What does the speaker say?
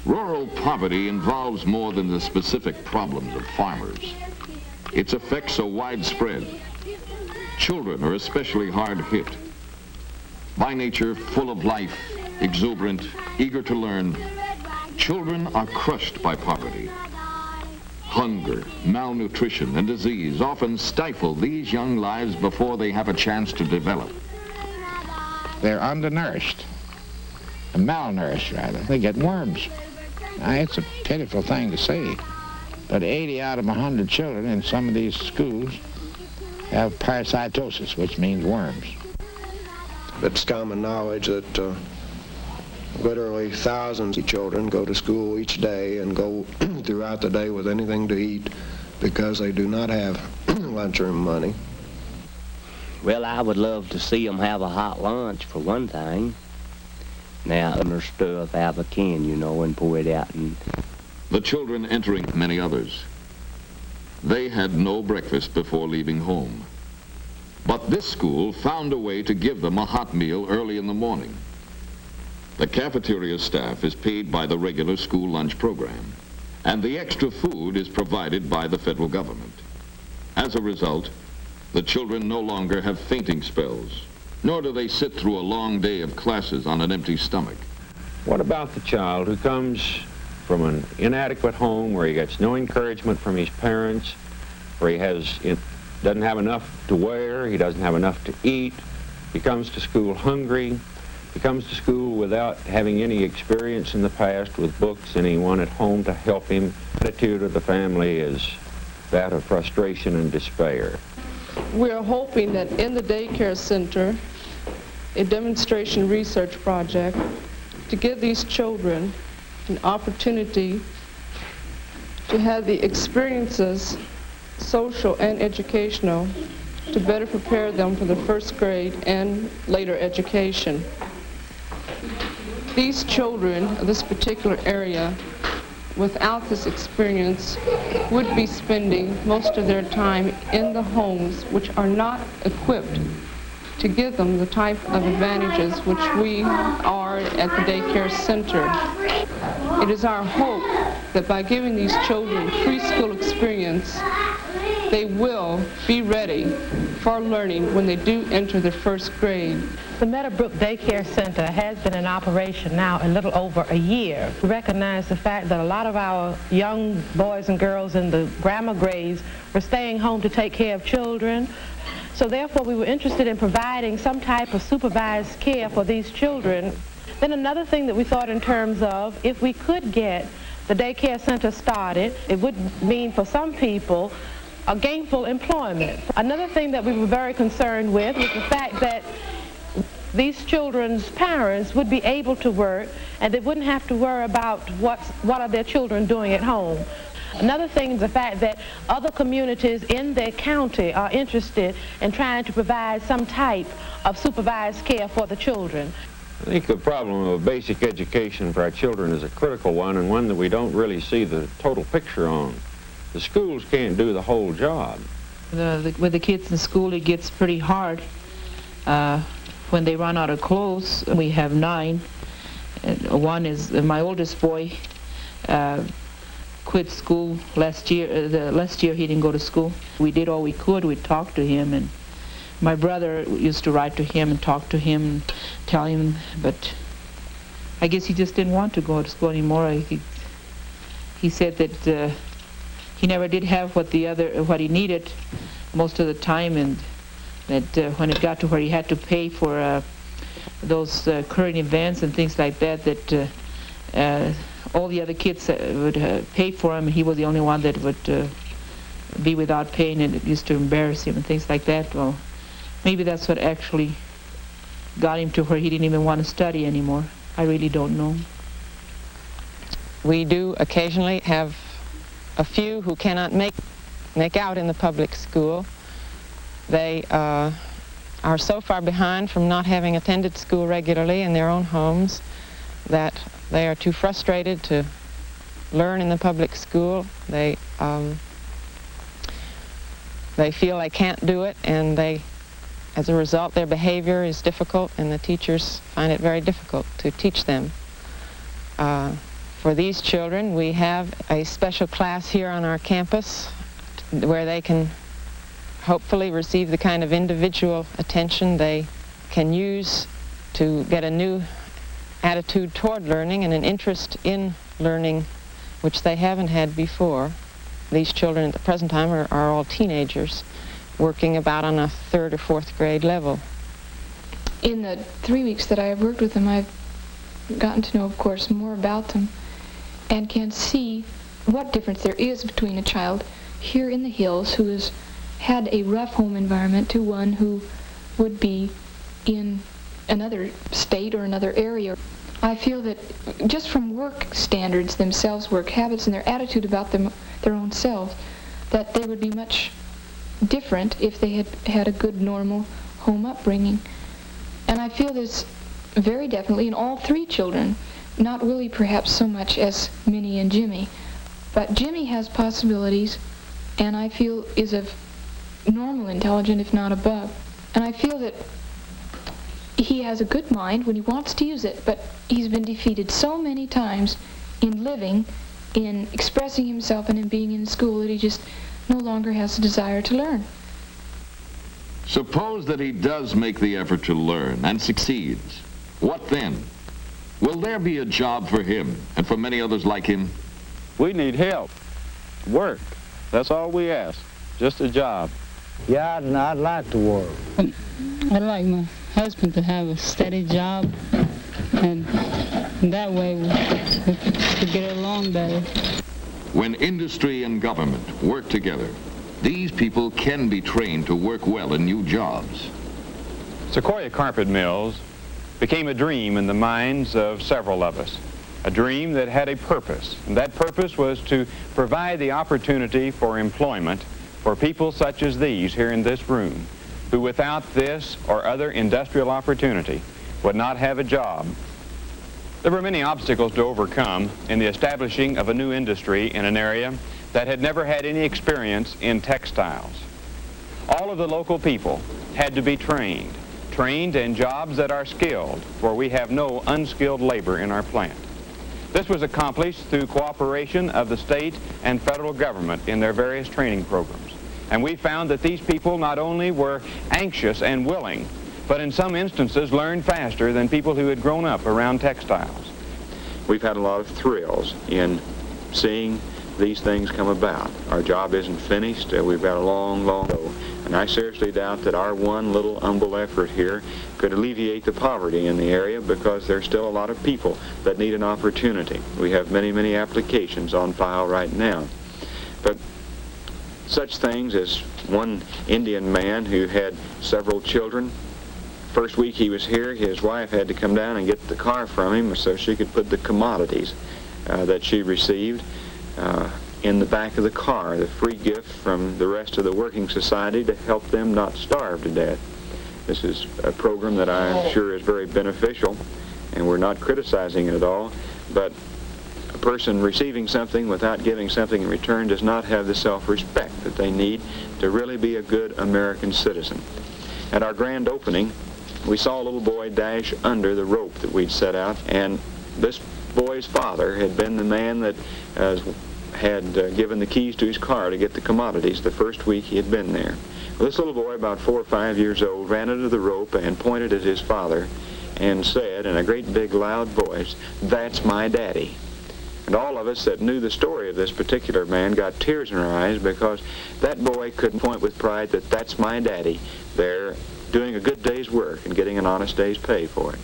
Rural poverty involves more than the specific problems of farmers. Its effects are widespread. Children are especially hard hit. By nature, full of life, exuberant, eager to learn, children are crushed by poverty. Hunger, malnutrition, and disease often stifle these young lives before they have a chance to develop. They're undernourished, malnourished rather. They get worms. Now, it's a pitiful thing to say, but 80 out of 100 children in some of these schools have parasitosis, which means worms. It's common knowledge that literally thousands of children go to school each day and go throughout the day with anything to eat because they do not have lunchroom money. Well, I would love to see them have a hot lunch, for one thing. Now, other stuff out of a can, you know, and pour it out. And the children entering many others. They had no breakfast before leaving home. But this school found a way to give them a hot meal early in the morning. The cafeteria staff is paid by the regular school lunch program, and the extra food is provided by the federal government. As a result, the children no longer have fainting spells, nor do they sit through a long day of classes on an empty stomach. What about the child who comes from an inadequate home where he gets no encouragement from his parents, where he doesn't have enough to wear, he doesn't have enough to eat, he comes to school hungry, he comes to school without having any experience in the past with books, anyone at home to help him? The attitude of the family is that of frustration and despair. We're hoping that in the daycare center, a demonstration research project to give these children an opportunity to have the experiences, social and educational, to better prepare them for the first grade and later education. These children of this particular area, without this experience, would be spending most of their time in the homes which are not equipped to give them the type of advantages which we are at the daycare center. It is our hope that by giving these children preschool experience, they will be ready for learning when they do enter the first grade. The Meadowbrook Daycare Center has been in operation now a little over a year. We recognize the fact that a lot of our young boys and girls in the grammar grades were staying home to take care of children. So therefore we were interested in providing some type of supervised care for these children. Then another thing that we thought in terms of, if we could get the daycare center started, it would mean for some people a gainful employment. Another thing that we were very concerned with was the fact that these children's parents would be able to work and they wouldn't have to worry about what are their children doing at home. Another thing is the fact that other communities in their county are interested in trying to provide some type of supervised care for the children. I think the problem of basic education for our children is a critical one, and one that we don't really see the total picture on. The schools can't do the whole job. With the kids in school, it gets pretty hard. When they run out of clothes, we have 9. One is my oldest boy quit school last year. Last year he didn't go to school. We did all we could. We talked to him, and my brother used to write to him and talk to him and tell him, but I guess he just didn't want to go to school anymore. He said that he never did have what he needed most of the time, and that when it got to where he had to pay for those current events and things like that, that all the other kids would pay for him, and he was the only one that would be without paying, and it used to embarrass him and things like that. Well, maybe that's what actually got him to where he didn't even want to study anymore. I really don't know. We do occasionally have a few who cannot make out in the public school. They are so far behind from not having attended school regularly in their own homes that they are too frustrated to learn in the public school. They feel they can't do it, and they As a result, their behavior is difficult, and the teachers find it very difficult to teach them. For these children, we have a special class here on our campus where they can hopefully receive the kind of individual attention they can use to get a new attitude toward learning and an interest in learning which they haven't had before. These children at the present time are all teenagers working about on a 3rd or 4th grade level. In the 3 weeks that I have worked with them, I've gotten to know, of course, more about them and can see what difference there is between a child here in the hills who has had a rough home environment to one who would be in another state or another area. I feel that just from work standards themselves, work habits, and their attitude about their own selves, that they would be much different if they had had a good, normal home upbringing. And I feel this very definitely in all 3 children, not really perhaps so much as Minnie and Jimmy, but Jimmy has possibilities, and I feel is of normal intelligence, if not above. And I feel that he has a good mind when he wants to use it, but he's been defeated so many times in living, in expressing himself, and in being in school that he just no longer has the desire to learn. Suppose that he does make the effort to learn and succeeds. What then? Will there be a job for him and for many others like him? We need help, work. That's all we ask, just a job. Yeah, I'd like to work. I'd like my husband to have a steady job, and that way we could get along better. When industry and government work together, these people can be trained to work well in new jobs. Sequoia Carpet Mills became a dream in the minds of several of us, a dream that had a purpose, and that purpose was to provide the opportunity for employment for people such as these here in this room, who without this or other industrial opportunity would not have a job. There were many obstacles to overcome in the establishing of a new industry in an area that had never had any experience in textiles. All of the local people had to be trained in jobs that are skilled, for we have no unskilled labor in our plant. This was accomplished through cooperation of the state and federal government in their various training programs. And we found that these people not only were anxious and willing, but in some instances learned faster than people who had grown up around textiles. We've had a lot of thrills in seeing these things come about. Our job isn't finished. We've got a long, long go. And I seriously doubt that our one little humble effort here could alleviate the poverty in the area, because there's still a lot of people that need an opportunity. We have many, many applications on file right now. But such things as one Indian man who had several children. First week he was here, his wife had to come down and get the car from him so she could put the commodities that she received in the back of the car, the free gift from the rest of the working society to help them not starve to death. This is a program that I'm sure is very beneficial, and we're not criticizing it at all, but a person receiving something without giving something in return does not have the self-respect that they need to really be a good American citizen. At our grand opening, we saw a little boy dash under the rope that we'd set out, and this boy's father had been the man that had given the keys to his car to get the commodities the first week he had been there. Well, this little boy, about 4 or 5 years old, ran under the rope and pointed at his father and said in a great big loud voice, "That's my daddy." And all of us that knew the story of this particular man got tears in our eyes, because that boy could point with pride that that's my daddy there doing a good day's work and getting an honest day's pay for it.